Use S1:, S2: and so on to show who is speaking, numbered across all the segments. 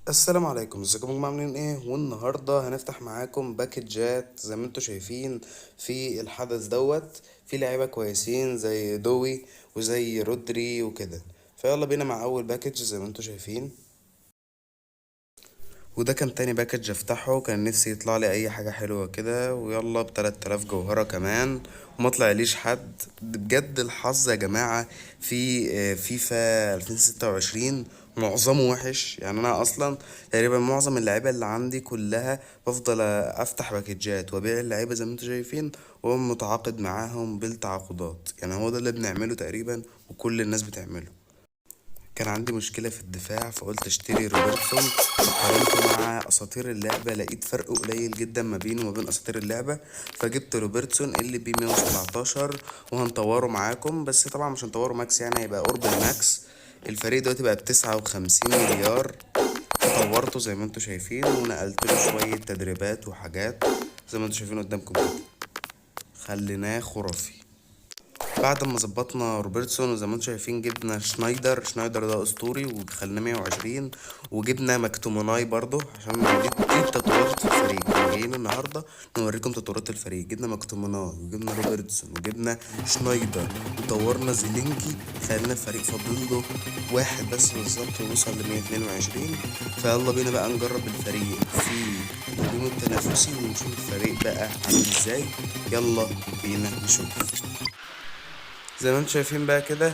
S1: السلام عليكم، ازيكم يا جماعه؟ عاملين ايه؟ والنهارده هنفتح معاكم باكجات زي ما انتم شايفين في الحدث دوت. في لعيبه كويسين زي دوي وزي رودري وكده. فيلا بينا مع اول باكج زي ما انتم شايفين. وده كان تاني باكج افتحه، كان نفسي يطلع لي اي حاجة حلوة كده، ويلا ب3000 جوهرة كمان وما طلعليش حد. بجد الحظ يا جماعة في فيفا 2026 معظمه وحش. يعني انا اصلا تقريبا معظم اللعيبة اللي عندي كلها بفضل افتح باكجات وابيع اللعيبة زي ما انتم شايفين، ومتعاقد معاهم بالتعاقدات. يعني هو ده اللي بنعمله تقريبا وكل الناس بتعمله. كان عندي مشكلة في الدفاع فقلت اشتري روبرتسون، فقارنته مع اساطير اللعبة لقيت فرق قليل جدا ما بينه وما بين اساطير اللعبة. فجبت روبرتسون اللي ب 117 وهنطوره معاكم، بس طبعا مش هنطوره ماكس، يعني هيبقى قرب الماكس. الفريق دلوقتي بقى ب59 مليار. طورته زي ما انتوا شايفين ونقلت له شوية تدريبات وحاجات زي ما انتوا شايفين قدامكم كده، خليناه خرافي. بعد ما ظبطنا روبرتسون وزي ما انتم شايفين جبنا شنايدر ده اسطوري وخلينا 120. وجبنا مكتوموناي برضو عشان دي التطورات في الفريق. احنا جايين النهارده نوريكم تطورات الفريق. جبنا مكتوموناي وجبنا روبرتسون وجبنا شنايدر وطورنا زيلينكي. خلينا الفريق فاضل له واحد بس بالظبط ويوصل ل 122. فيلا بينا بقى نجرب الفريق في الهجوم التنافسي ونشوف الفريق بقى عامل ازاي. يلا بينا نشوف. زي ما انتم شايفين بقى كده،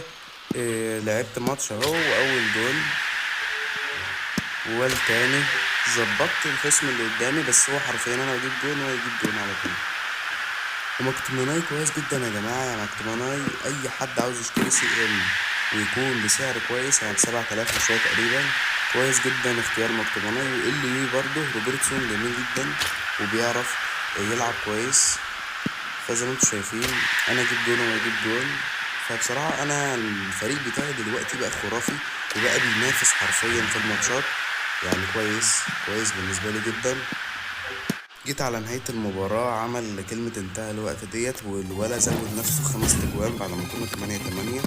S1: لعبت ماتش اهو واول جول والتاني. ظبطت الخصم اللي قدامي بس هو حرفيا انا بجيب جون وهو يجيب جون على طول. ومكتوماناي كويس جدا يا جماعة. يا مكتوماناي اي حد عاوز يشتري سي ام ويكون بسعر كويس، يعني ب7000 وشوية تقريبا، كويس جدا اختيار مكتوماناي. واللي يو برضه روبرتسون جميل جدا وبيعرف يلعب كويس. فزي ما انتم شايفين انا اجيب جون وما اجيب جون. فبصراحة انا الفريق بتاعي دلوقتي بقى خرافي وبقى بينافس حرفيا في الماتشات. يعني كويس كويس بالنسبة لي جدا. جيت على نهاية المباراة عمل كلمة انتهى الوقت ديت، والولا زود نفسه 5 تجوان بعد ما كنا 8-8.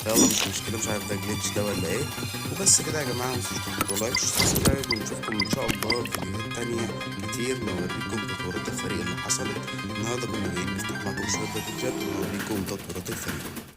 S1: فيلا مش مشكلة، مش عارف ده جليتش ده ولا ايه. وبس كده يا جماعة، متنسوش تحطوا لايك وسبسكرايب، ونشوفكم ان شاء الله في فيديوهات تانية كتير نوريكم تطورات الفريق اللي حصلت. النهاردة كنا جايين نفتح معاكم شوية باكجات ونوريكم تطورات الفريق.